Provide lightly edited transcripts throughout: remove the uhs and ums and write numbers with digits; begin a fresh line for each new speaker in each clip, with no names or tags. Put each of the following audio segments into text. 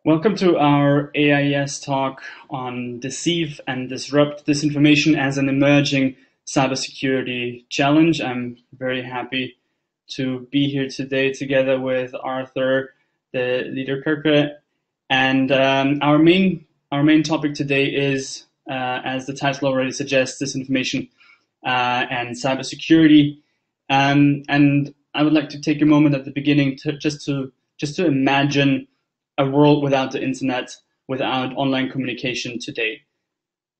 Welcome to our AIES talk on Deceive and Disrupt Disinformation as an Emerging Cybersecurity Challenge. I'm very happy to be here today together with Arthur, the Liedekerke, and our main topic today is, as the title already suggests, disinformation and cybersecurity. And I would like to take a moment at the beginning to just to imagine a world without the internet, without online communication today.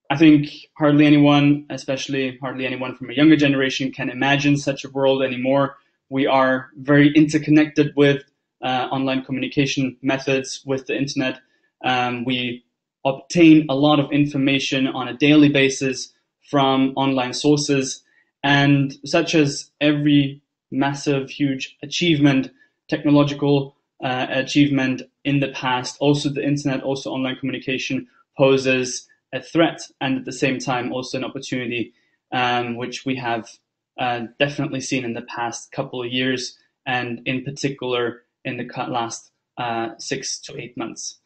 I think hardly anyone, especially hardly anyone from a younger generation, can imagine such a world anymore. We are very interconnected with online communication methods, with the internet. We obtain a lot of information on a daily basis from online sources, and such as every massive, huge achievement, technological achievement in the past, also the internet, also online communication poses a threat, and at the same time also an opportunity, which we have definitely seen in the past couple of years, and in particular in the last 6 to 8 months.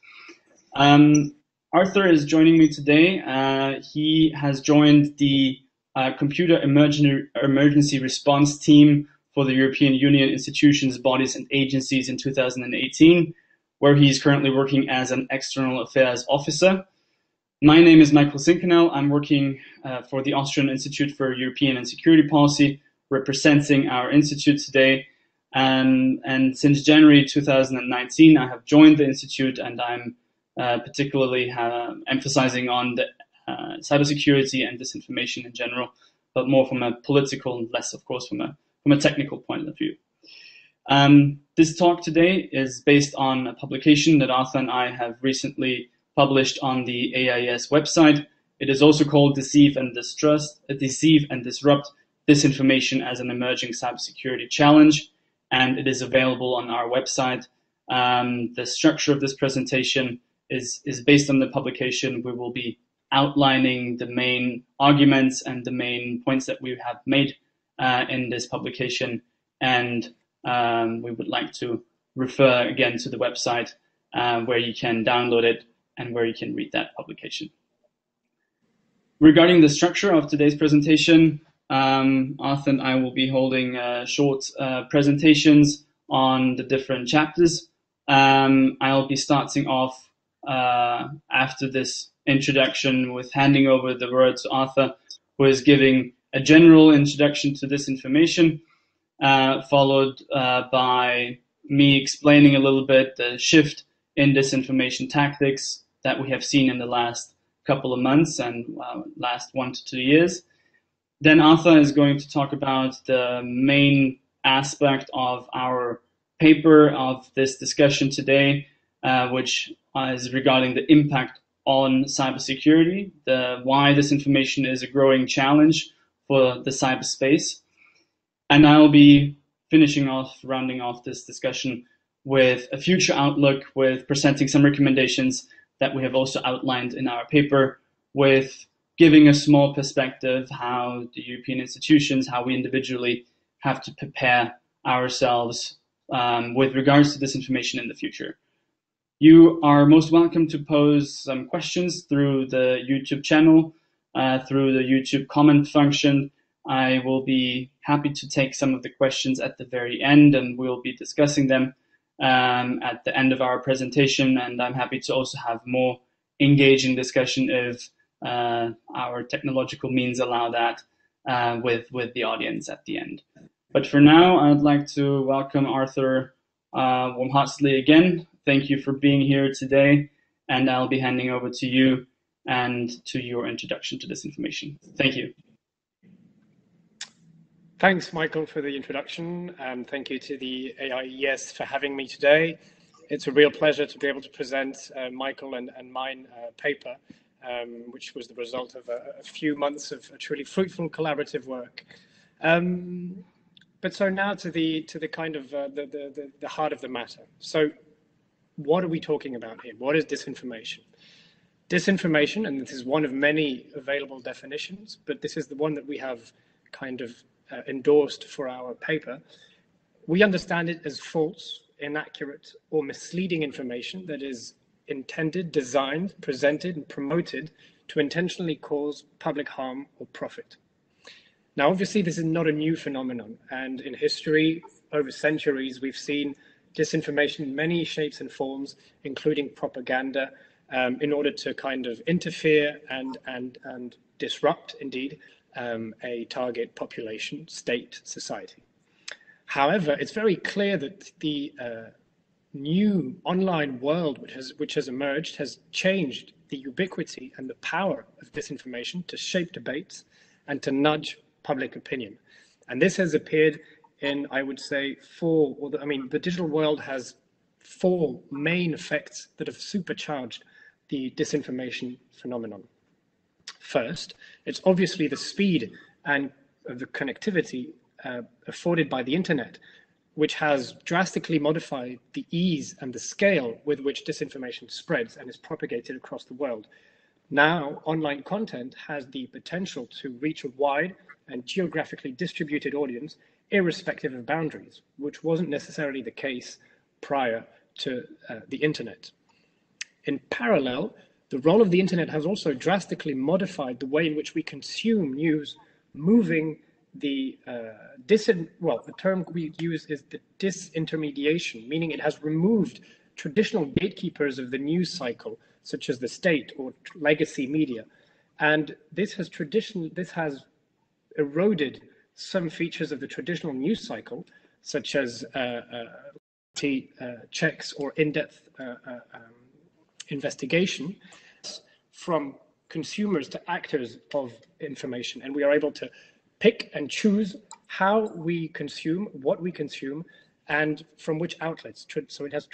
Arthur is joining me today. He has joined the Computer Emergency Response Team for the European Union institutions, bodies, and agencies in 2018, where he's currently working as an external affairs officer. My name is Michael Zinkanell. I'm working for the Austrian Institute for European and Security Policy, representing our institute today. And since January 2019, I have joined the institute, and I'm particularly emphasizing on the cybersecurity and disinformation in general, but more from a political and less, of course, from a technical point of view. This talk today is based on a publication that Arthur and I have recently published on the AIES website. It is also called Deceive and Disrupt Disinformation as an Emerging Cybersecurity Challenge, and it is available on our website. The structure of this presentation is based on the publication. We will be outlining the main arguments and the main points that we have made in this publication, and we would like to refer again to the website where you can download it and where you can read that publication. Regarding the structure of today's presentation, Arthur and I will be holding short presentations on the different chapters. I'll be starting off after this introduction with handing over the word to Arthur, who is giving a general introduction to disinformation, followed by me explaining a little bit the shift in disinformation tactics that we have seen in the last couple of months and last 1 to 2 years. Then Arthur is going to talk about the main aspect of our paper of this discussion today, which is regarding the impact on cybersecurity, why disinformation is a growing challenge for the cyberspace. And I'll be rounding off this discussion with a future outlook, with presenting some recommendations that we have also outlined in our paper, with giving a small perspective how the European institutions, how we individually have to prepare ourselves with regards to disinformation in the future. You are most welcome to pose some questions through the YouTube channel, through the YouTube comment function. I will be happy to take some of the questions at the very end, and we'll be discussing them at the end of our presentation. And I'm happy to also have more engaging discussion if our technological means allow that with the audience at the end. But for now, I'd like to welcome Arthur warm-heartedly again. Thank you for being here today, and I'll be handing over to you and to your introduction to disinformation. Thank you.
Thanks, Michael, for the introduction, and thank you to the AIES for having me today. It's a real pleasure to be able to present Michael and mine paper, which was the result of a few months of a truly fruitful collaborative work. But so now to the kind of the heart of the matter. So what are we talking about here? What is disinformation? Disinformation, and this is one of many available definitions, but this is the one that we have kind of endorsed for our paper. We understand it as false, inaccurate, or misleading information that is intended, designed, presented, and promoted to intentionally cause public harm or profit. Now, obviously, this is not a new phenomenon, and in history, over centuries, we've seen disinformation in many shapes and forms, including propaganda, in order to kind of interfere and disrupt, indeed, a target population, state, society. However, it's very clear that the new online world which has emerged has changed the ubiquity and the power of disinformation to shape debates and to nudge public opinion. And this has appeared in, I would say, the digital world has four main effects that have supercharged the disinformation phenomenon. First, it's obviously the speed and the connectivity afforded by the internet, which has drastically modified the ease and the scale with which disinformation spreads and is propagated across the world. Now, online content has the potential to reach a wide and geographically distributed audience, irrespective of boundaries, which wasn't necessarily the case prior to the internet. In parallel, the role of the internet has also drastically modified the way in which we consume news, moving the term we use is the disintermediation, meaning it has removed traditional gatekeepers of the news cycle, such as the state or legacy media. And this has eroded some features of the traditional news cycle, such as checks or in-depth investigation, from consumers to actors of information. And we are able to pick and choose how we consume, what we consume, and from which outlets. So it has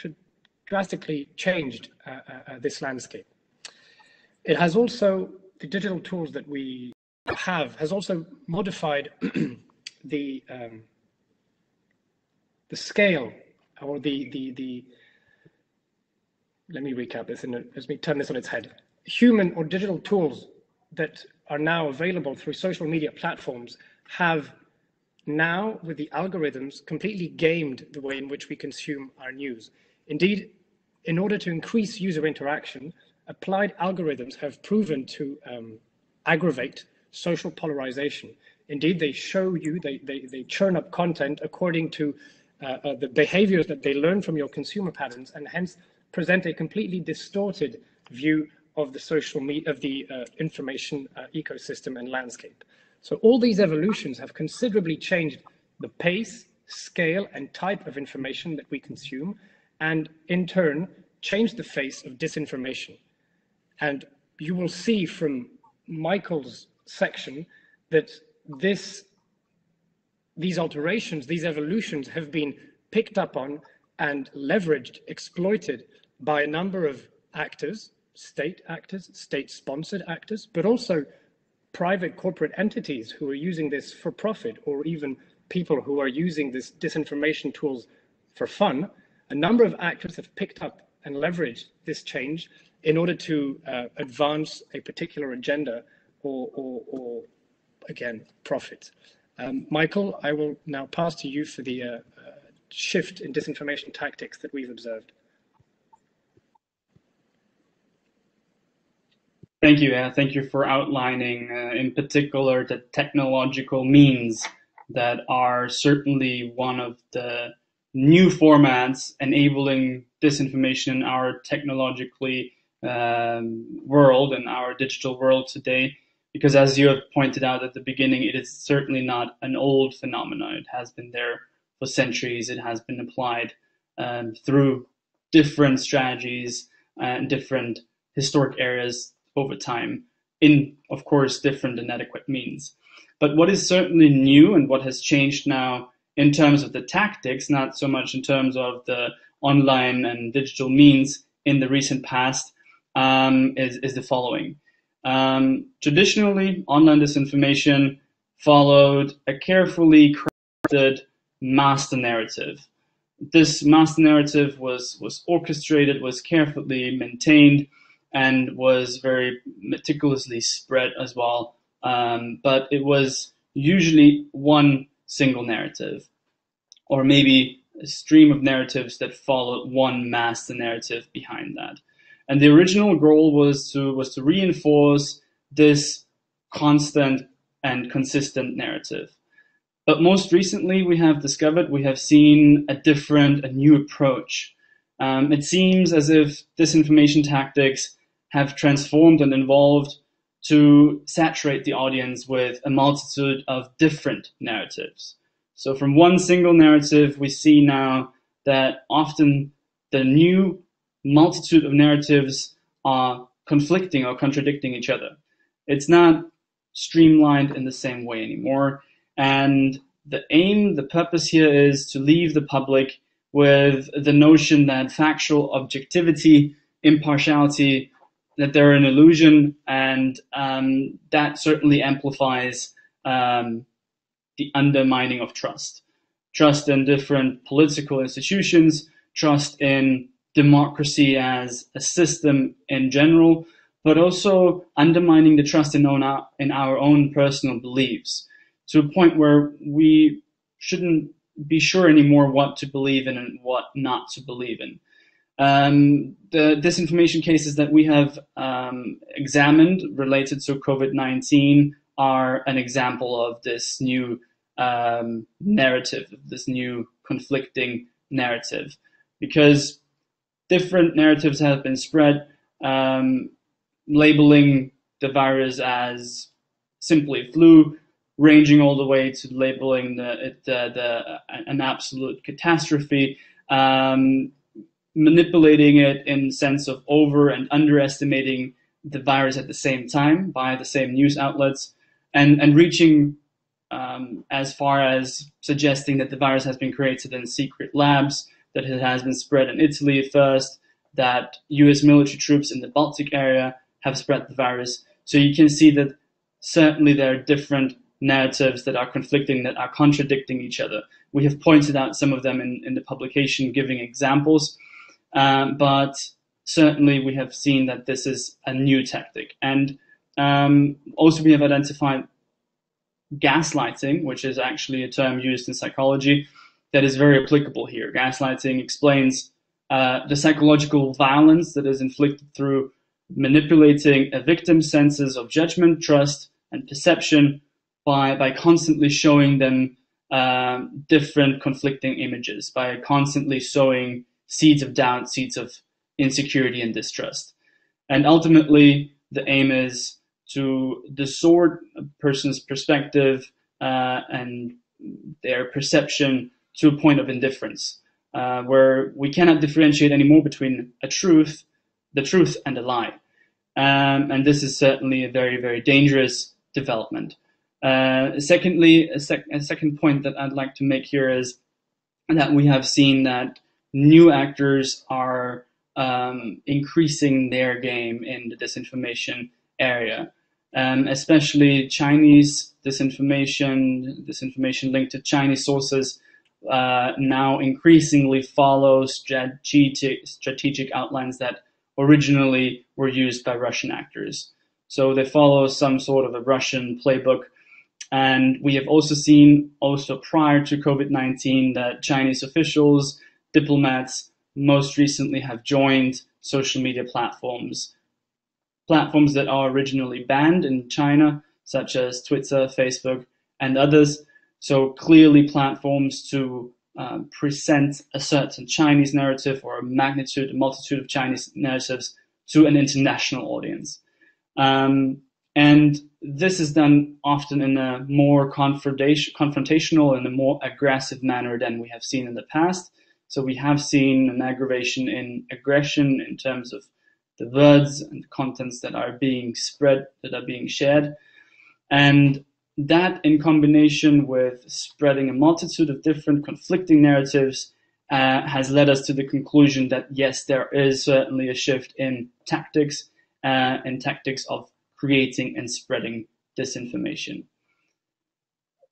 drastically changed this landscape. It has also, the digital tools that we have has also modified the scale or let me recap this and let me turn this on its head. Human or digital tools that are now available through social media platforms have now, with the algorithms, completely gamed the way in which we consume our news. Indeed, in order to increase user interaction, applied algorithms have proven to aggravate social polarization. Indeed, they show you, they churn up content according to the behaviors that they learn from your consumer patterns, and hence present a completely distorted view of the social media, of the information ecosystem and landscape. So all these evolutions have considerably changed the pace, scale, and type of information that we consume, and in turn, changed the face of disinformation. And you will see from Michael's section that these alterations, these evolutions have been picked up on and leveraged, exploited by a number of actors, state-sponsored actors, but also private corporate entities who are using this for profit, or even people who are using this disinformation tools for fun. A number of actors have picked up and leveraged this change in order to advance a particular agenda or again, profit. Michael, I will now pass to you for the shift in disinformation tactics that we've observed.
Thank you. Thank you for outlining, in particular, the technological means that are certainly one of the new formats enabling disinformation in our technologically world and our digital world today. Because as you have pointed out at the beginning, it is certainly not an old phenomenon. It has been there for centuries. It has been applied through different strategies and different historic areas over time in, of course, different and adequate means. But what is certainly new and what has changed now in terms of the tactics, not so much in terms of the online and digital means in the recent past, is the following. Traditionally, online disinformation followed a carefully crafted master narrative. This master narrative was orchestrated, was carefully maintained, and was very meticulously spread as well. But it was usually one single narrative, or maybe a stream of narratives that followed one master narrative behind that. And the original goal was to reinforce this constant and consistent narrative. But most recently, we have seen a new approach. It seems as if disinformation tactics have transformed and evolved to saturate the audience with a multitude of different narratives. So from one single narrative, we see now that often the new multitude of narratives are conflicting or contradicting each other. It's not streamlined in the same way anymore. And the purpose here is to leave the public with the notion that factual objectivity, impartiality, that they're an illusion, and that certainly amplifies the undermining of trust. Trust in different political institutions, trust in democracy as a system in general, but also undermining the trust in our own personal beliefs, to a point where we shouldn't be sure anymore what to believe in and what not to believe in. The disinformation cases that we have examined related to COVID-19 are an example of this new narrative, this new conflicting narrative, because different narratives have been spread, labeling the virus as simply flu, ranging all the way to labeling an absolute catastrophe, manipulating it in the sense of over and underestimating the virus at the same time by the same news outlets, and reaching as far as suggesting that the virus has been created in secret labs, that it has been spread in Italy first, that US military troops in the Baltic area have spread the virus. So you can see that certainly there are different narratives that are conflicting, that are contradicting each other. We have pointed out some of them in the publication, giving examples, but certainly we have seen that this is a new tactic. And also we have identified gaslighting, which is actually a term used in psychology that is very applicable here. Gaslighting explains the psychological violence that is inflicted through manipulating a victim's senses of judgment, trust, and perception by constantly showing them different conflicting images, by constantly sowing seeds of doubt, seeds of insecurity and distrust. And ultimately, the aim is to distort a person's perspective and their perception to a point of indifference, where we cannot differentiate anymore between the truth and a lie. And this is certainly a very, very dangerous development. Secondly, a second point that I'd like to make here is that we have seen that new actors are increasing their game in the disinformation area, especially Chinese disinformation linked to Chinese sources now increasingly follow strategic outlines that originally were used by Russian actors. So they follow some sort of a Russian playbook. And we have also seen, prior to COVID-19, that Chinese officials, diplomats, most recently have joined social media platforms that are originally banned in China, such as Twitter, Facebook, and others. So clearly platforms to present a certain Chinese narrative or a multitude of Chinese narratives to an international audience. And this is done often in a more confrontational and a more aggressive manner than we have seen in the past. So we have seen an aggravation in aggression in terms of the words and contents that are being spread, that are being shared. And that, in combination with spreading a multitude of different conflicting narratives, has led us to the conclusion that yes, there is certainly a shift in tactics of creating and spreading disinformation.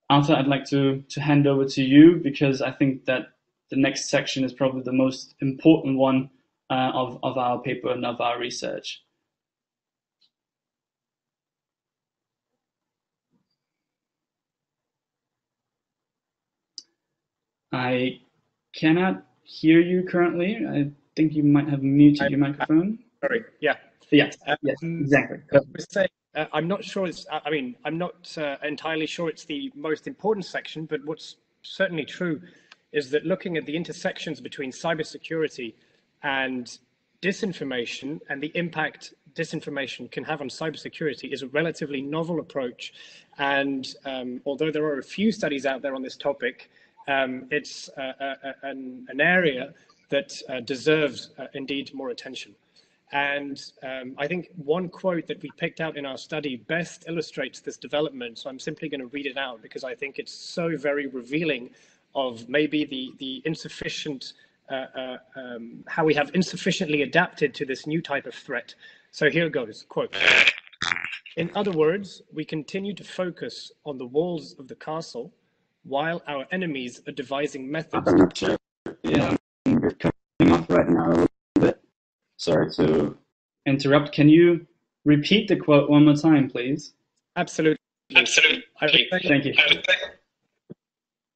Arthur, I'd like to hand over to you, because I think that the next section is probably the most important one of our paper and of our research. I cannot hear you currently. I think you might have muted your microphone.
Sorry. Yeah.
Yes, yes, exactly.
Was saying, I'm not sure it's, I mean, I'm not entirely sure it's the most important section, but what's certainly true is that looking at the intersections between cybersecurity and disinformation and the impact disinformation can have on cybersecurity is a relatively novel approach. And although there are a few studies out there on this topic, it's an area that deserves indeed more attention. And I think one quote that we picked out in our study best illustrates this development. So I'm simply going to read it out because I think it's so very revealing of maybe the insufficient, how we have insufficiently adapted to this new type of threat. So here goes, quote. In other words, we continue to focus on the walls of the castle while our enemies are devising methods.
Yeah, you're cutting off right now a little bit. Sorry to interrupt. Can you repeat the quote one more time, please?
Absolutely.
Absolutely. Thank you.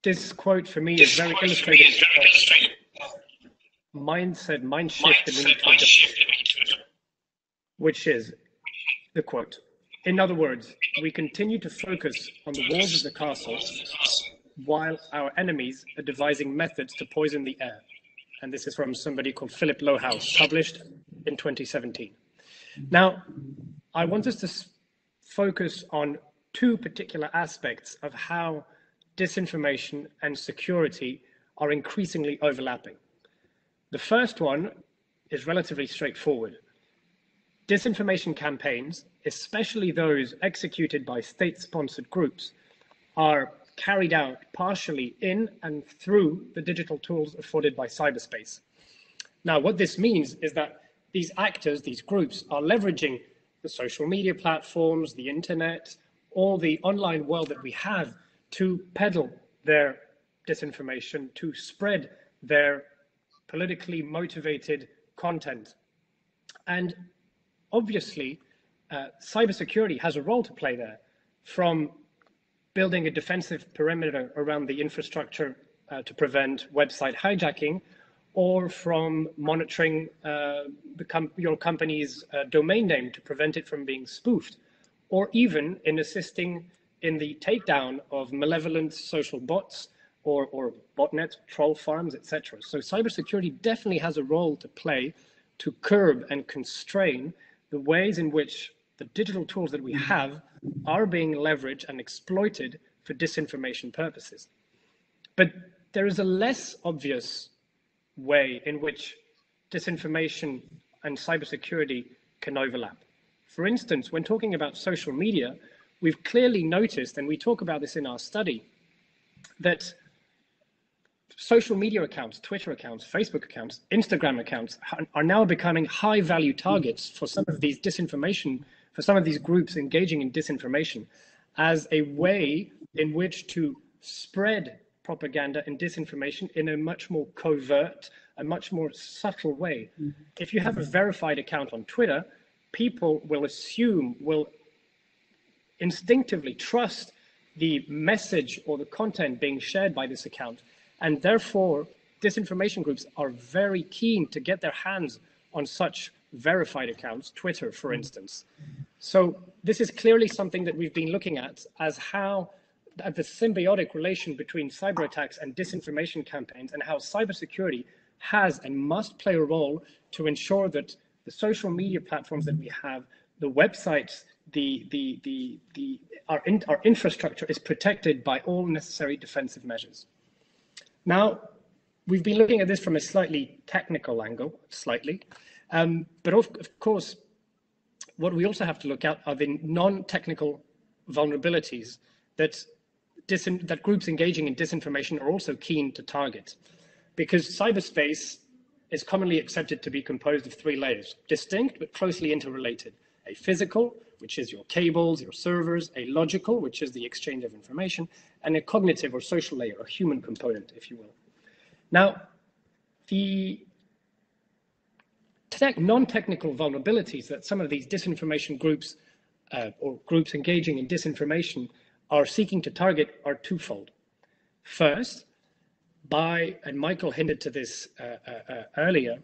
This quote for me is very illustrative of mindset, mind shift, which is the quote. In other words, we continue to focus on the walls of the castle while our enemies are devising methods to poison the air. And this is from somebody called Philip Lohaus, published in 2017. Now, I want us to focus on two particular aspects of how disinformation and security are increasingly overlapping. The first one is relatively straightforward. Disinformation campaigns, especially those executed by state-sponsored groups, are carried out partially in and through the digital tools afforded by cyberspace. Now, what this means is that these actors, these groups, are leveraging the social media platforms, the internet, all the online world that we have to peddle their disinformation, to spread their politically motivated content. And obviously, cybersecurity has a role to play there, from building a defensive perimeter around the infrastructure to prevent website hijacking, or from monitoring your company's domain name to prevent it from being spoofed, or even in assisting in the takedown of malevolent social bots or botnets, troll farms, etc. So cybersecurity definitely has a role to play to curb and constrain the ways in which the digital tools that we have are being leveraged and exploited for disinformation purposes. But there is a less obvious way in which disinformation and cybersecurity can overlap. For instance, when talking about social media, we've clearly noticed, and we talk about this in our study, that social media accounts, Twitter accounts, Facebook accounts, Instagram accounts are now becoming high-value targets for some of these disinformation, for some of these groups engaging in disinformation, as a way in which to spread propaganda and disinformation in a much more covert, a much more subtle way. If you have a verified account on Twitter, people will assume, will instinctively trust the message or the content being shared by this account. And therefore, disinformation groups are very keen to get their hands on such verified accounts, Twitter, for instance. So this is clearly something that we've been looking at as how the symbiotic relation between cyber attacks and disinformation campaigns, and how cybersecurity has and must play a role to ensure that the social media platforms that we have, the websites, our infrastructure is protected by all necessary defensive measures. Now, we've been looking at this from a slightly technical angle, but of course, what we also have to look at are the non-technical vulnerabilities that groups engaging in disinformation are also keen to target. Because cyberspace is commonly accepted to be composed of three layers, distinct but closely interrelated. A physical, which is your cables, your servers, a logical, which is the exchange of information, and a cognitive or social layer, a human component, if you will. Now, the non-technical vulnerabilities that some of these disinformation groups or groups engaging in disinformation are seeking to target are twofold. First, and Michael hinted to this earlier,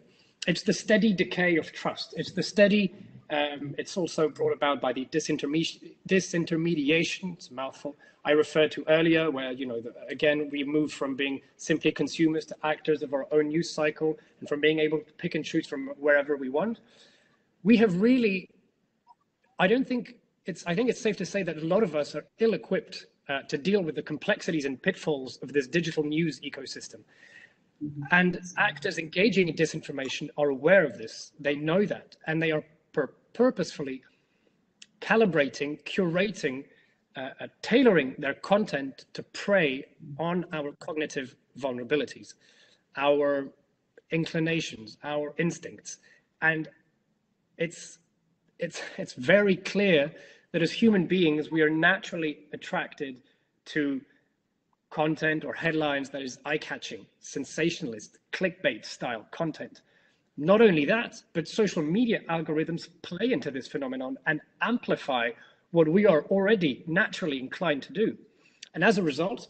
it's the steady decay of trust. It's the steady, it's also brought about by the disintermediation, it's a mouthful, I referred to earlier, where, again, we move from being simply consumers to actors of our own news cycle, and from being able to pick and choose from wherever we want. We have really, I think it's safe to say that a lot of us are ill-equipped to deal with the complexities and pitfalls of this digital news ecosystem. And actors engaging in disinformation are aware of this. They know that, and they are purposefully calibrating, curating, tailoring their content to prey on our cognitive vulnerabilities, our inclinations, our instincts. And it's very clear that as human beings, we are naturally attracted to content or headlines that is eye-catching, sensationalist, clickbait style content. Not only that, but social media algorithms play into this phenomenon and amplify what we are already naturally inclined to do. And as a result,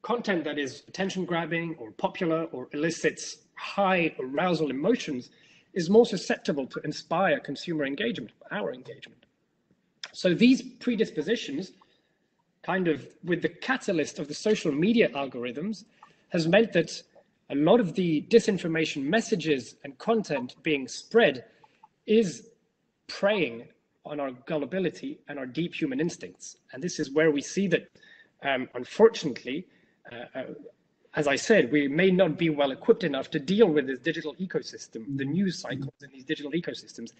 content that is attention-grabbing or popular or elicits high arousal emotions is more susceptible to inspire consumer engagement, our engagement. So these predispositions, kind of with the catalyst of the social media algorithms, has meant that a lot of the disinformation messages and content being spread is preying on our gullibility and our deep human instincts. And this is where we see that, unfortunately, as I said, we may not be well equipped enough to deal with this digital ecosystem, the news cycles in these digital ecosystems.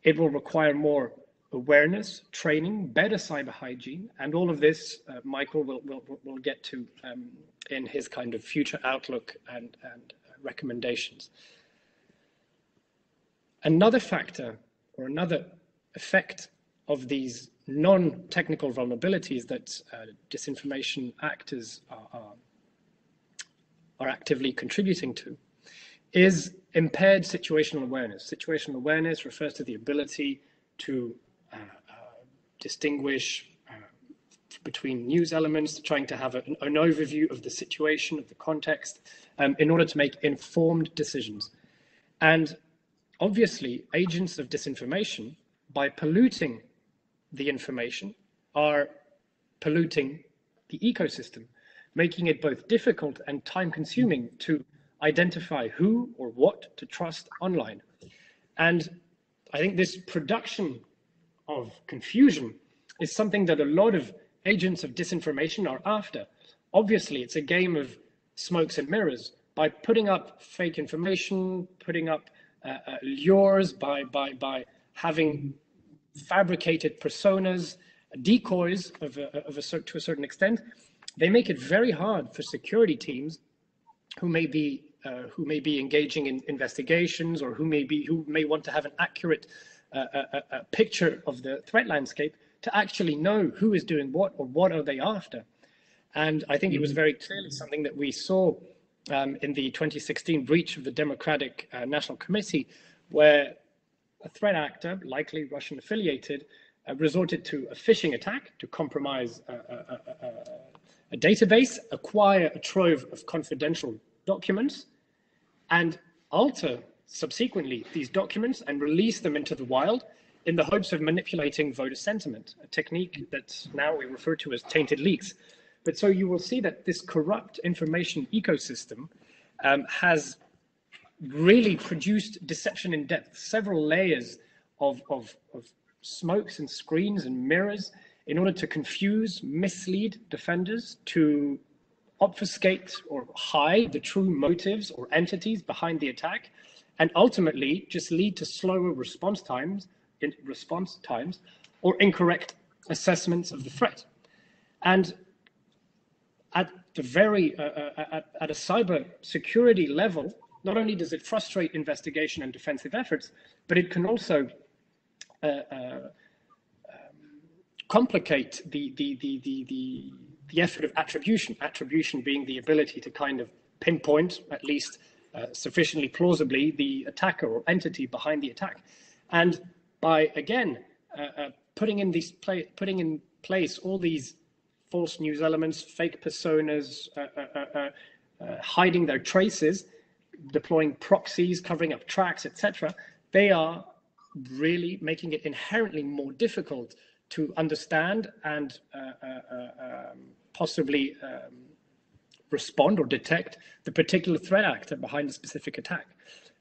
It will require more awareness, training, better cyber hygiene, and all of this Michael will get to in his kind of future outlook and recommendations. Another factor or another effect of these non-technical vulnerabilities that disinformation actors are actively contributing to is impaired situational awareness. Situational awareness refers to the ability to distinguish between news elements, trying to have an overview of the situation, of the context, in order to make informed decisions. And obviously, agents of disinformation, by polluting the information, are polluting the ecosystem, making it both difficult and time-consuming to identify who or what to trust online. And I think this production of confusion is something that a lot of agents of disinformation are after. Obviously, it's a game of smokes and mirrors. By putting up fake information, putting up lures, by having fabricated personas, decoys to a certain extent, they make it very hard for security teams who may be engaging in investigations, or who may want to have an accurate picture of the threat landscape, to actually know who is doing what or what are they after. And I think it was very clearly something that we saw in the 2016 breach of the Democratic National Committee, where a threat actor, likely Russian affiliated, resorted to a phishing attack to compromise a database, acquire a trove of confidential documents, and alter subsequently these documents and release them into the wild in the hopes of manipulating voter sentiment, a technique that now we refer to as tainted leaks. But so you will see that this corrupt information ecosystem has really produced deception in depth, several layers of smokes and screens and mirrors in order to confuse, mislead defenders, to obfuscate or hide the true motives or entities behind the attack, and ultimately just lead to slower response times or incorrect assessments of the threat. And at the at a cyber security level, not only does it frustrate investigation and defensive efforts, but it can also complicate the effort of attribution. Attribution being the ability to kind of pinpoint, at least sufficiently plausibly, the attacker or entity behind the attack. And by, again, putting in place all these false news elements, fake personas, hiding their traces, deploying proxies, covering up tracks, etc., they are really making it inherently more difficult to understand and possibly respond or detect the particular threat actor behind a specific attack.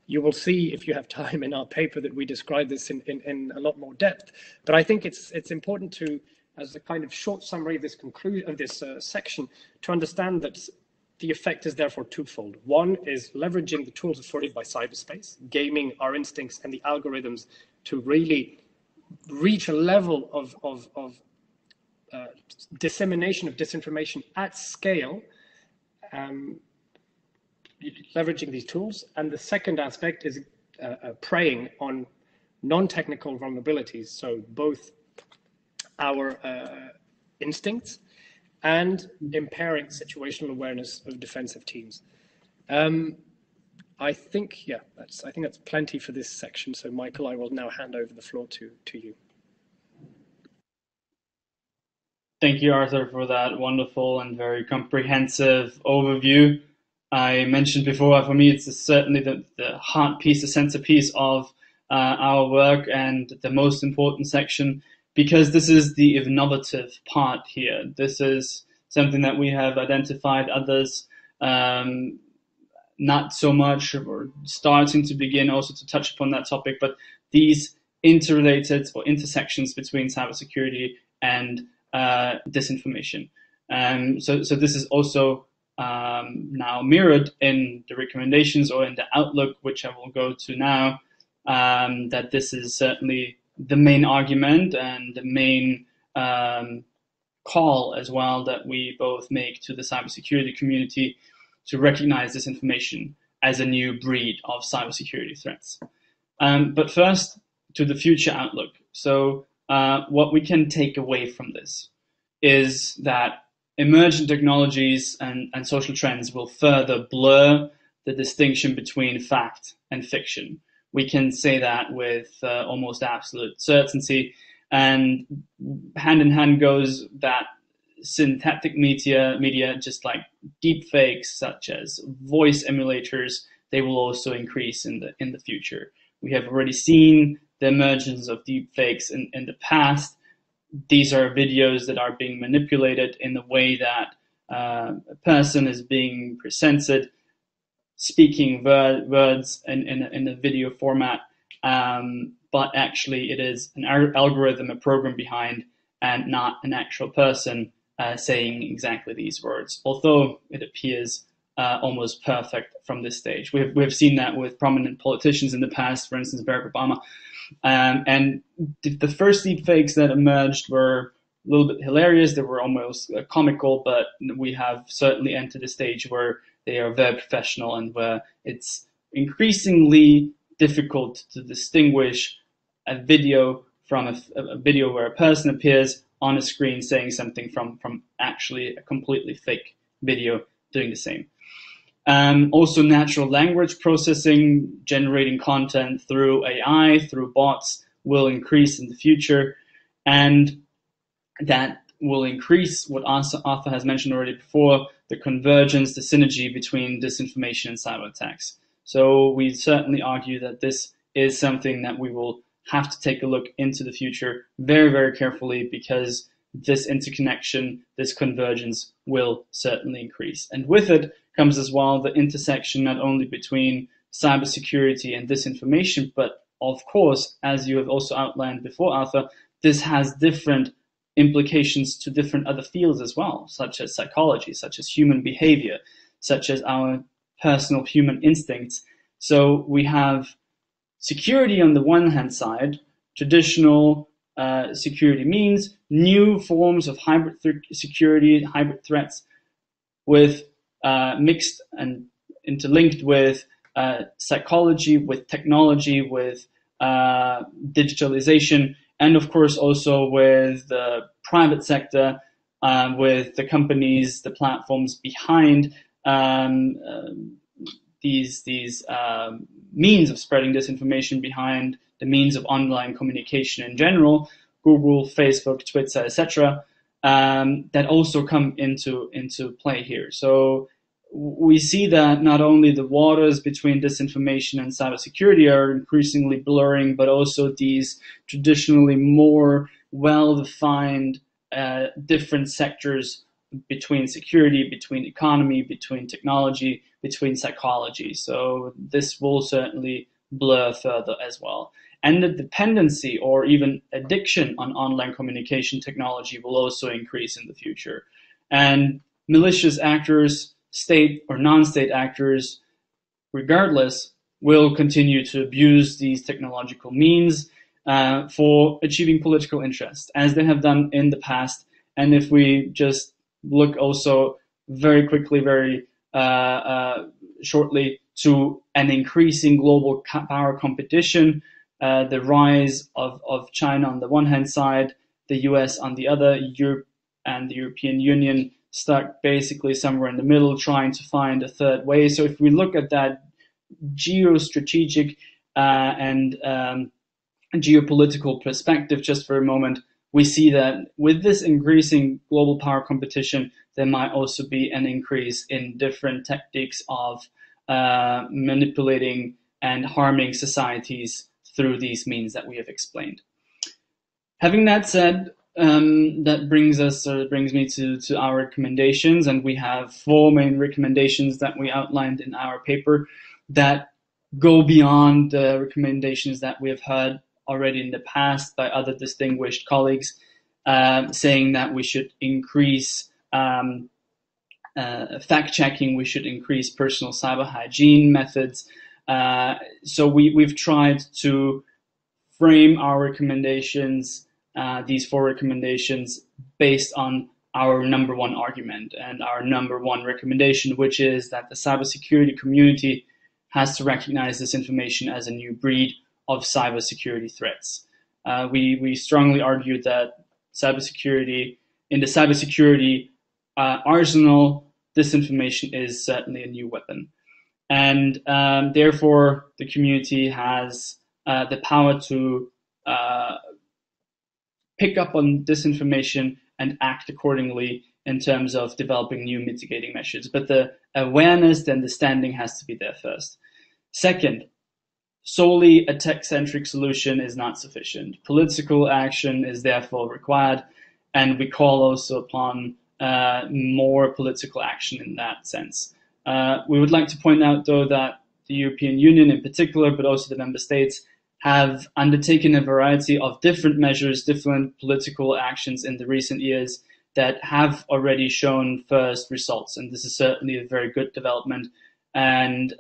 You will see, if you have time, in our paper that we describe this in a lot more depth. But I think it's important to, as a kind of short summary of this section, to understand that the effect is therefore twofold. One is leveraging the tools afforded by cyberspace, gaming our instincts and the algorithms to really reach a level of dissemination of disinformation at scale, leveraging these tools. And the second aspect is preying on non-technical vulnerabilities, so both our instincts and impairing situational awareness of defensive teams. I think that's plenty for this section. So Michael, I will now hand over the floor to you.
Thank you, Arthur, for that wonderful and very comprehensive overview. I mentioned before, for me, it's certainly the heart piece, the centerpiece of our work and the most important section, because this is the innovative part here. This is something that we have identified, others not so much, or starting to begin also to touch upon that topic, but these interrelated or intersections between cybersecurity and disinformation. So this is also now mirrored in the recommendations or in the outlook, which I will go to now, that this is certainly the main argument and the main call as well that we both make to the cybersecurity community to recognize this information as a new breed of cybersecurity threats. But first, to the future outlook. So what we can take away from this is that emerging technologies and social trends will further blur the distinction between fact and fiction. We can say that with almost absolute certainty, and hand in hand goes that synthetic media, just like deep fakes, such as voice emulators, they will also increase in the future. We have already seen the emergence of deep fakes in the past. These are videos that are being manipulated in the way that a person is being presented, speaking words in a video format, but actually it is an algorithm, a program behind, and not an actual person saying exactly these words, although it appears almost perfect from this stage. We've seen that with prominent politicians in the past, for instance, Barack Obama. And the first deepfakes that emerged were a little bit hilarious. They were almost comical, but we have certainly entered a stage where they are very professional and where it's increasingly difficult to distinguish a video from a video where a person appears on a screen saying something from actually a completely fake video doing the same. Also, natural language processing, generating content through AI, through bots, will increase in the future. And that will increase what Arthur has mentioned already before, the convergence, the synergy between disinformation and cyber attacks. So we certainly argue that this is something that we will have to take a look into the future very, very carefully, because this interconnection, this convergence will certainly increase. And with it comes as well the intersection not only between cybersecurity and disinformation, but of course, as you have also outlined before, Arthur, this has different implications to different other fields as well, such as psychology, such as human behavior, such as our personal human instincts. So we have security on the one hand side, traditional security means, new forms of hybrid security, hybrid threats, with mixed and interlinked with psychology, with technology, with digitalization, and of course also with the private sector, with the companies, the platforms behind these means of spreading disinformation, behind the means of online communication in general, Google, Facebook, Twitter, etc., that also come into play here. So we see that not only the waters between disinformation and cybersecurity are increasingly blurring, but also these traditionally more well-defined different sectors between security, between economy, between technology, between psychology. So this will certainly blur further as well. And the dependency or even addiction on online communication technology will also increase in the future. And malicious actors, state or non-state actors, regardless, will continue to abuse these technological means for achieving political interest, as they have done in the past. And if we just look also very quickly, very shortly, to an increasing global power competition, the rise of China on the one hand side, the US on the other, Europe and the European Union stuck basically somewhere in the middle, trying to find a third way. So if we look at that geostrategic and geopolitical perspective just for a moment, we see that with this increasing global power competition, there might also be an increase in different tactics of manipulating and harming societies through these means that we have explained. Having that said, that brings me to our recommendations, and we have 4 main recommendations that we outlined in our paper that go beyond the recommendations that we have heard already in the past by other distinguished colleagues, saying that we should increase fact-checking, we should increase personal cyber hygiene methods. So we've tried to frame our recommendations, these 4 recommendations, based on our number 1 argument and our number 1 recommendation, which is that the cybersecurity community has to recognize this information as a new breed of cybersecurity threats. We strongly argue that in the cybersecurity arsenal, disinformation is certainly a new weapon. And therefore, the community has the power to pick up on disinformation and act accordingly in terms of developing new mitigating measures. But the awareness and understanding has to be there first. Second, solely a tech-centric solution is not sufficient. Political action is therefore required, and we call also upon more political action in that sense. We would like to point out, though, that the European Union in particular, but also the member states, have undertaken a variety of different measures, different political actions in the recent years that have already shown first results. And this is certainly a very good development, and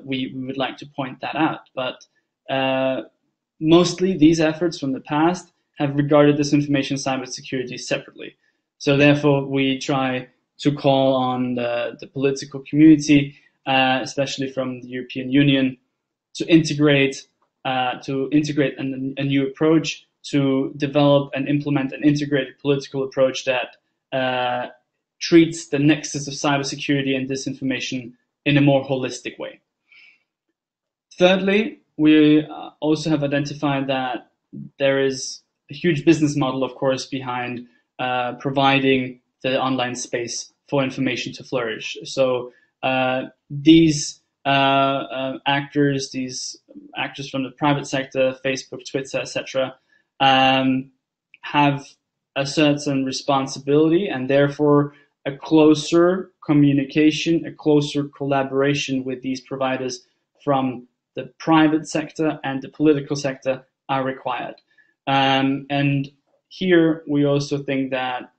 we would like to point that out. But mostly these efforts from the past have regarded disinformation and cybersecurity separately. So therefore, we try to call on the political community, especially from the European Union, to integrate a new approach, to develop and implement an integrated political approach that treats the nexus of cybersecurity and disinformation in a more holistic way. Thirdly, we also have identified that there is a huge business model, of course, behind providing the online space for information to flourish. So these actors from the private sector, Facebook, Twitter, etc., have a certain responsibility and therefore a closer communication, a closer collaboration with these providers from the private sector and the political sector are required. And here we also think that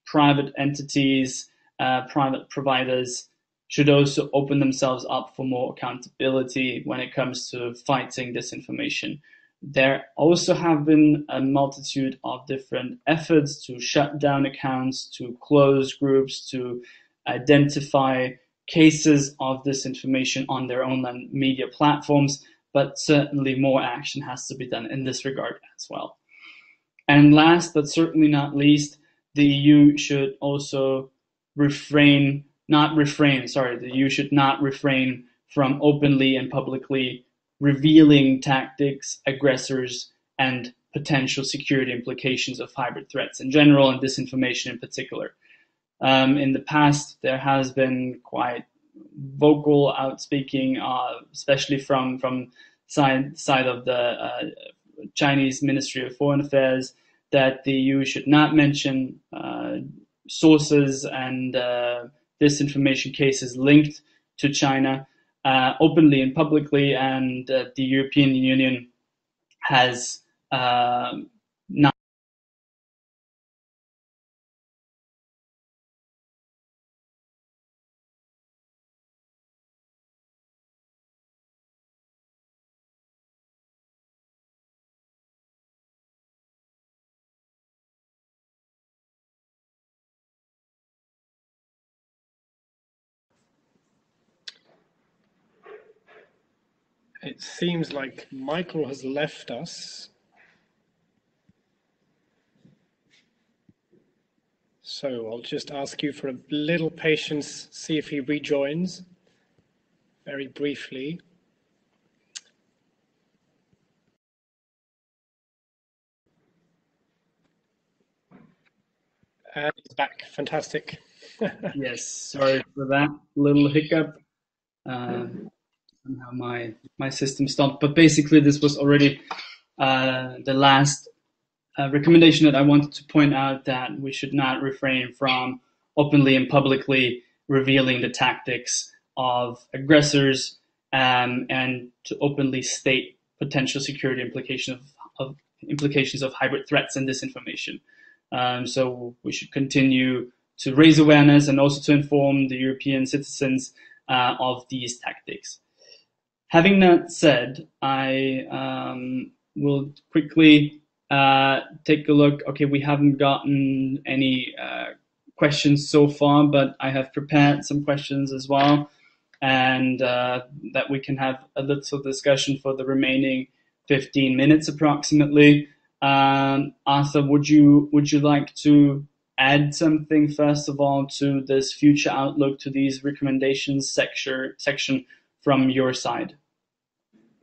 private entities, private providers should also open themselves up for more accountability when it comes to fighting disinformation. There also have been a multitude of different efforts to shut down accounts, to close groups, to identify cases of disinformation on their online media platforms, but certainly more action has to be done in this regard as well. And last but certainly not least, the EU should also the EU should not refrain from openly and publicly revealing tactics, aggressors, and potential security implications of hybrid threats in general and disinformation in particular. In the past, there has been quite vocal outspeaking, especially from side of the Chinese Ministry of Foreign Affairs, that the EU should not mention sources and disinformation cases linked to China openly and publicly, and the European Union has not.
It seems like Michael has left us. So I'll just ask you for a little patience, see if he rejoins very briefly. And he's back. Fantastic.
Yes, sorry for that little hiccup. Somehow my system stopped. But basically, this was already the last recommendation that I wanted to point out, that we should not refrain from openly and publicly revealing the tactics of aggressors, and to openly state potential security implications of hybrid threats and disinformation. So we should continue to raise awareness and also to inform the European citizens of these tactics. Having that said, I will quickly take a look. Okay, we haven't gotten any questions so far, but I have prepared some questions as well, and that we can have a little discussion for the remaining 15 minutes approximately. Arthur, would you like to add something first of all to this future outlook, to these recommendations section from your side?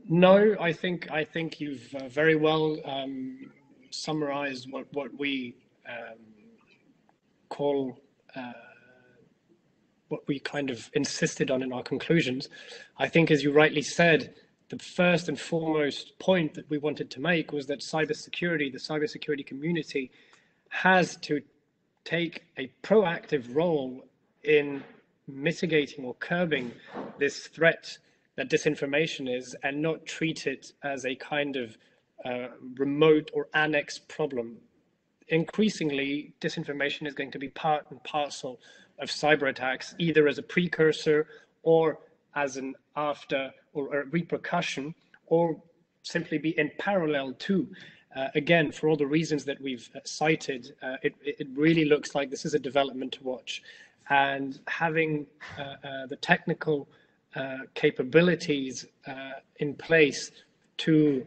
No, I think you've very well summarized what we call what we kind of insisted on in our conclusions. I think, as you rightly said, the first and foremost point that we wanted to make was that cybersecurity, the cybersecurity community, has to take a proactive role in mitigating or curbing this threat that disinformation is, and not treat it as a kind of remote or annex problem. Increasingly, disinformation is going to be part and parcel of cyber attacks, either as a precursor or as an after or a repercussion, or simply be in parallel to. Again, for all the reasons that we've cited, it really looks like this is a development to watch. And having the technical capabilities in place to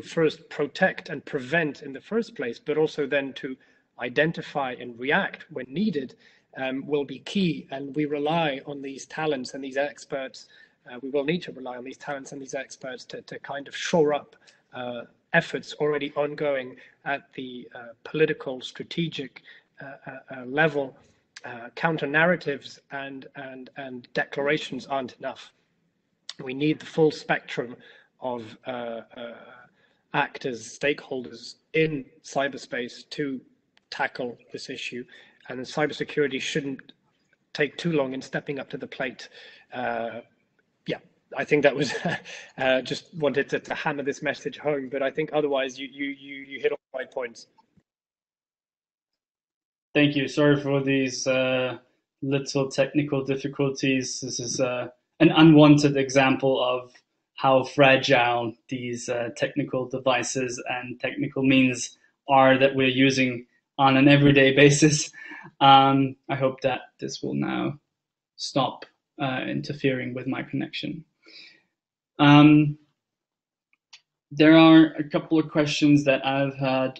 first protect and prevent in the first place, but also then to identify and react when needed, will be key. And we rely on these talents and these experts. We will need to rely on these talents and these experts to kind of shore up efforts already ongoing at the political, strategic level. Counter narratives and declarations aren't enough. We need the full spectrum of actors, stakeholders in cyberspace to tackle this issue, and cybersecurity shouldn't take too long in stepping up to the plate. Yeah, I think that was just wanted to hammer this message home, but I think otherwise you hit all the right points.
Thank you. Sorry for these little technical difficulties. This is an unwanted example of how fragile these technical devices and technical means are that we're using on an everyday basis. I hope that this will now stop interfering with my connection. There are a couple of questions that I've had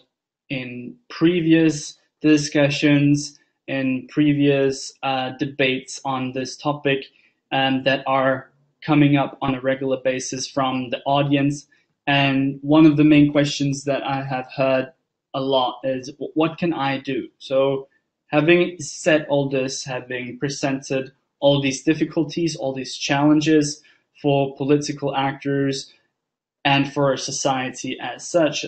in previous discussions and previous debates on this topic that are coming up on a regular basis from the audience. And one of the main questions that I have heard a lot is, what can I do? So Having said all this, having presented all these difficulties, all these challenges for political actors and for society as such,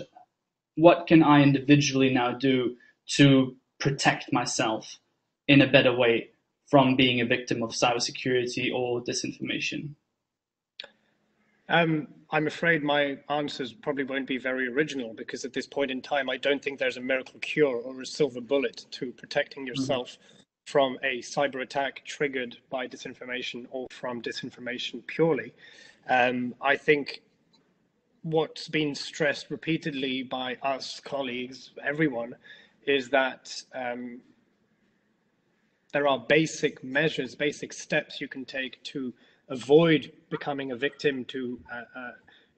what can I individually now do to protect myself in a better way from being a victim of cybersecurity or disinformation?
I'm afraid my answers probably won't be very original, because at this point in time, I don't think there's a miracle cure or a silver bullet to protecting yourself from a cyber attack triggered by disinformation or from disinformation purely. I think what's been stressed repeatedly by us, colleagues, everyone, is that there are basic measures, basic steps you can take to avoid becoming a victim to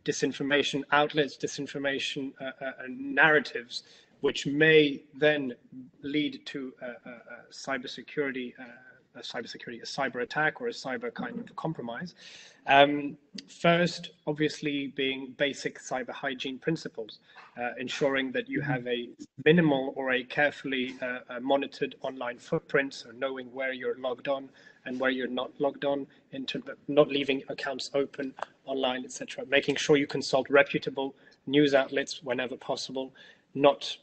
disinformation outlets, disinformation narratives, which may then lead to a cyber attack or a cyber kind of compromise. First, obviously, being basic cyber hygiene principles, ensuring that you have a minimal or a carefully monitored online footprint, so knowing where you're logged on and where you're not logged on, in terms of not leaving accounts open online, etc. Making sure you consult reputable news outlets whenever possible, not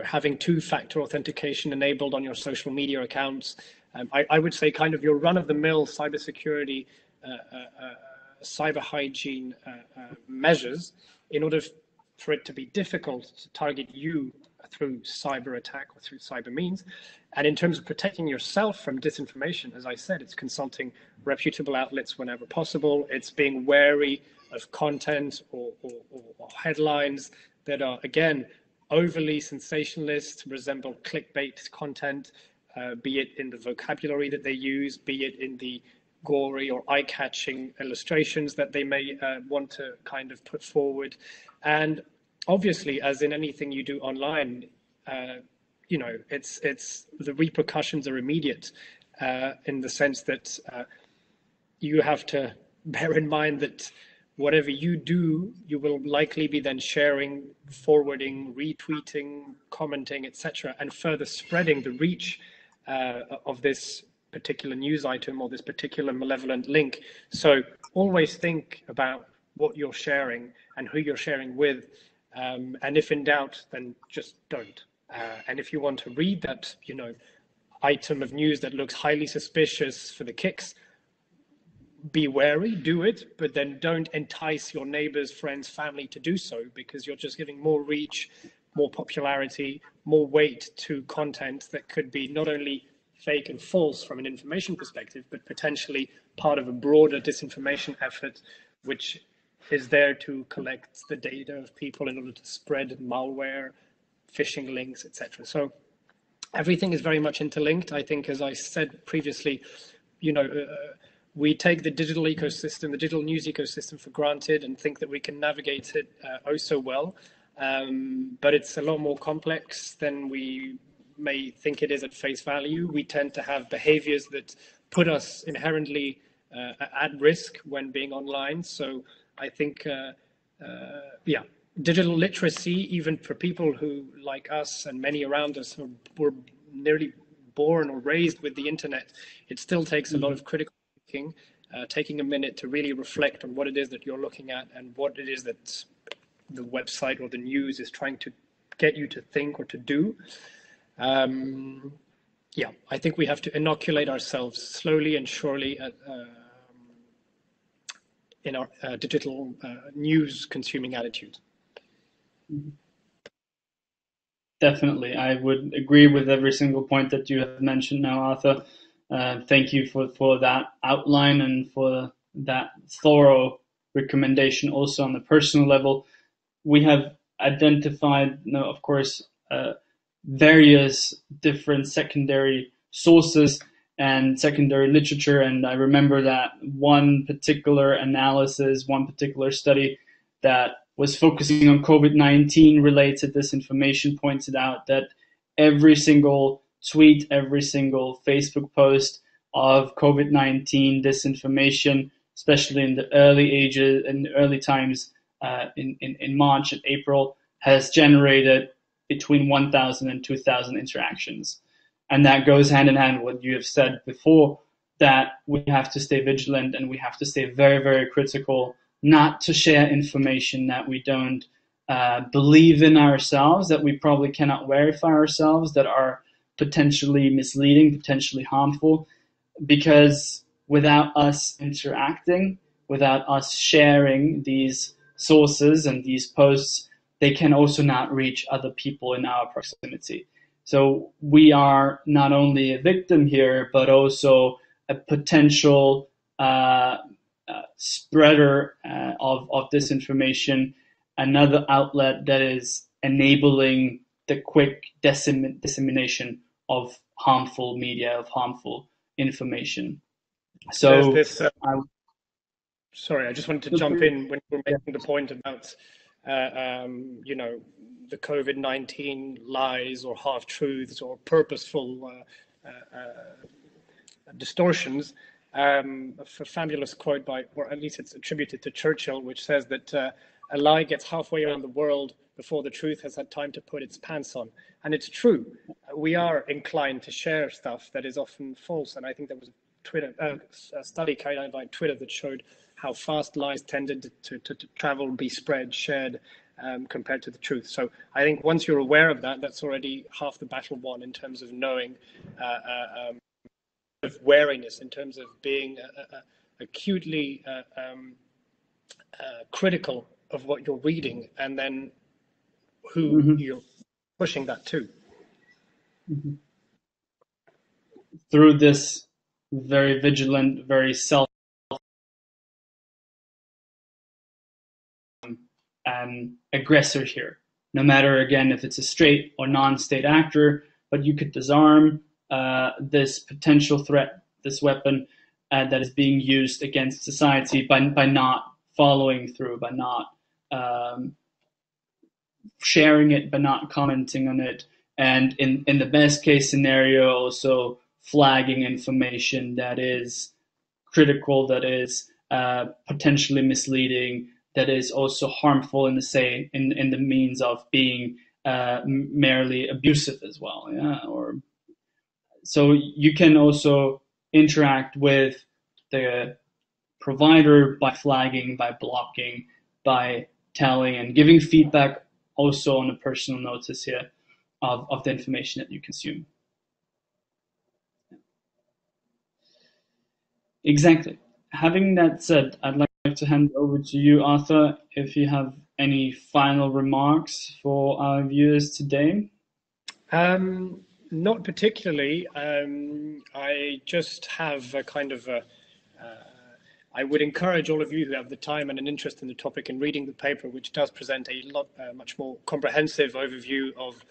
having two-factor authentication enabled on your social media accounts. I would say kind of your run-of-the-mill cybersecurity, cyber hygiene measures, in order for it to be difficult to target you through cyber attack or through cyber means. And in terms of protecting yourself from disinformation, as I said, it's consulting reputable outlets whenever possible. It's being wary of content or headlines that are, again, overly sensationalist, resemble clickbait content, be it in the vocabulary that they use, be it in the gory or eye-catching illustrations that they may want to kind of put forward. And obviously, as in anything you do online, it's the repercussions are immediate, in the sense that you have to bear in mind that whatever you do, you will likely be then sharing, forwarding, retweeting, commenting, etc., and further spreading the reach of this particular news item or this particular malevolent link. So always think about what you're sharing and who you're sharing with. And if in doubt, then just don't. And if you want to read that, item of news that looks highly suspicious for the kicks, be wary, do it, but then don't entice your neighbors, friends, family to do so, because you're just giving more reach, more popularity, more weight to content that could be not only fake and false from an information perspective, but potentially part of a broader disinformation effort, which is there to collect the data of people in order to spread malware, phishing links, etc. So everything is very much interlinked. I think, as I said previously, we take the digital ecosystem, the digital news ecosystem for granted and think that we can navigate it oh so well. But it's a lot more complex than we may think it is at face value. We tend to have behaviors that put us inherently at risk when being online. So I think, digital literacy, even for people who, like us and many around us, were nearly born or raised with the internet, it still takes a lot of critical thinking, taking a minute to really reflect on what it is that you're looking at and what it is that the website or the news is trying to get you to think or to do. I think we have to inoculate ourselves slowly and surely in our digital news consuming attitude.
Definitely. I would agree with every single point that you have mentioned now, Arthur. Thank you for that outline and for that thorough recommendation also on the personal level. We have identified, of course, various different secondary sources and secondary literature. And I remember that one particular analysis, one particular study that was focusing on COVID-19 related disinformation pointed out that every single tweet, every single Facebook post of COVID-19 disinformation, especially in the early times, in March and April, has generated between 1,000 and 2,000 interactions. And that goes hand in hand with what you have said before, that we have to stay vigilant and we have to stay very, very critical not to share information that we don't believe in ourselves, that we probably cannot verify ourselves, that are potentially misleading, potentially harmful, because without us interacting, without us sharing these sources and these posts, they can also not reach other people in our proximity. So we are not only a victim here, but also a potential spreader of disinformation, another outlet that is enabling the quick dissemination of harmful media, of harmful information. So
there's this, sorry, I just wanted to jump in when you were making the point about, the COVID-19 lies or half-truths or purposeful distortions. A fabulous quote by, or at least it's attributed to Churchill, which says that a lie gets halfway around the world before the truth has had time to put its pants on. And it's true. We are inclined to share stuff that is often false. And I think there was a study carried out by Twitter that showed how fast lies tended to travel, be spread, shared, compared to the truth. So I think once you're aware of that, that's already half the battle won in terms of knowing, of wariness, in terms of being acutely critical of what you're reading, and then who you're pushing that to.
Through this very vigilant, very self aggressor here, no matter again if it's a state or non-state actor, but you could disarm this potential threat, this weapon that is being used against society by not following through, by not sharing it, by not commenting on it, and in the best case scenario also flagging information that is critical, that is potentially misleading, that is also harmful in the means of being merely abusive as well. Yeah, or so you can also interact with the provider by flagging, by blocking, by telling and giving feedback also on a personal notice here of the information that you consume. Exactly. Having that said, I'd like to hand over to you, Arthur, if you have any final remarks for our viewers today.
Not particularly. I just have a kind of I would encourage all of you who have the time and an interest in the topic in reading the paper, which does present a lot much more comprehensive overview of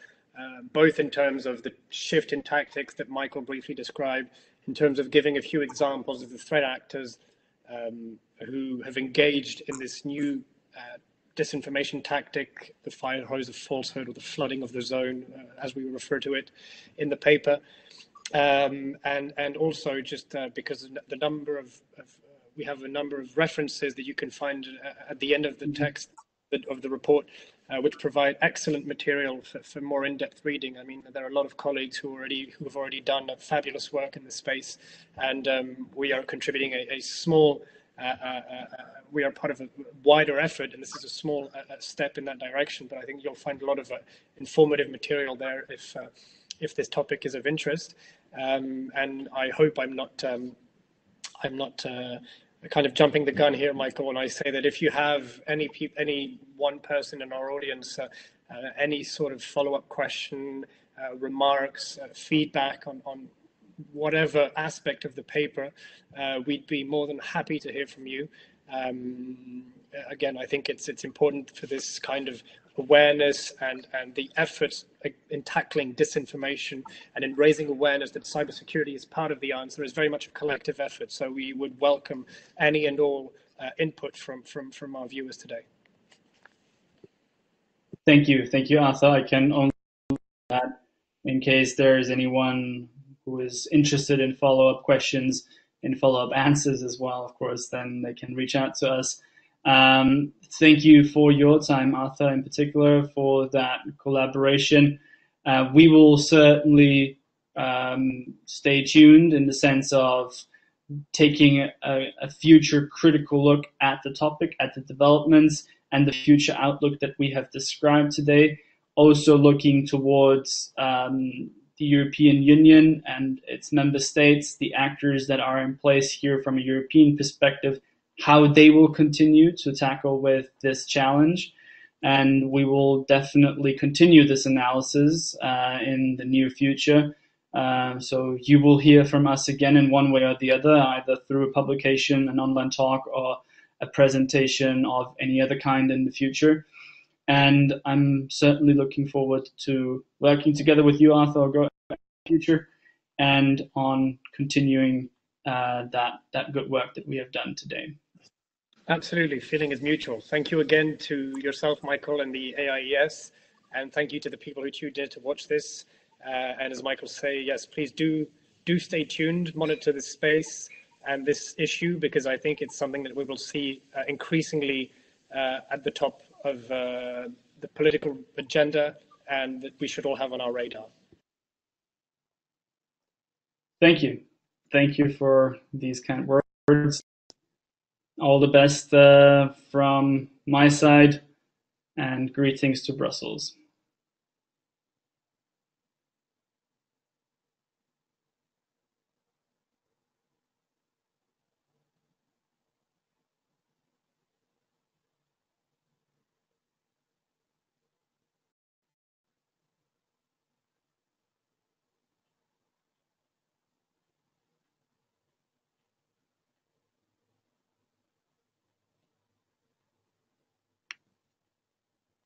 both in terms of the shift in tactics that Michael briefly described, in terms of giving a few examples of the threat actors who have engaged in this new disinformation tactic, the fire hose of falsehood, or the flooding of the zone, as we refer to it in the paper. And also just because the number of we have a number of references that you can find at the end of the text of the report, which provide excellent material for more in-depth reading. I mean, there are a lot of colleagues who have already done fabulous work in this space, and we are contributing a small. We are part of a wider effort, and this is a small step in that direction. But I think you'll find a lot of informative material there if this topic is of interest. And I hope I'm not kind of jumping the gun here, Michael, when I say that if you have any one person in our audience, any sort of follow-up question, remarks, feedback on whatever aspect of the paper, we'd be more than happy to hear from you. Again, I think it's important for this kind of awareness and the efforts in tackling disinformation and in raising awareness that cybersecurity is part of the answer is very much a collective effort. So we would welcome any and all input from our viewers today.
Thank you, Arthur. I can only add, in case there is anyone who is interested in follow-up questions, in follow-up answers as well, of course, then they can reach out to us. Thank you for your time, Arthur, in particular, for that collaboration. We will certainly stay tuned in the sense of taking a future critical look at the topic, at the developments, and the future outlook that we have described today. Also looking towards the European Union and its member states, the actors that are in place here from a European perspective, how they will continue to tackle with this challenge. And we will definitely continue this analysis in the near future. So you will hear from us again in one way or the other, either through a publication, an online talk, or a presentation of any other kind in the future. And I'm certainly looking forward to working together with you, Arthur, in the future, and on continuing that good work that we have done today.
Absolutely, feeling is mutual. Thank you again to yourself, Michael, and the AIES, and thank you to the people who tuned in to watch this. And as Michael say, yes, please do stay tuned, monitor this space and this issue, because I think it's something that we will see increasingly at the top of the political agenda, and that we should all have on our radar.
Thank you. Thank you for these kind of words. All the best from my side, and greetings to Brussels.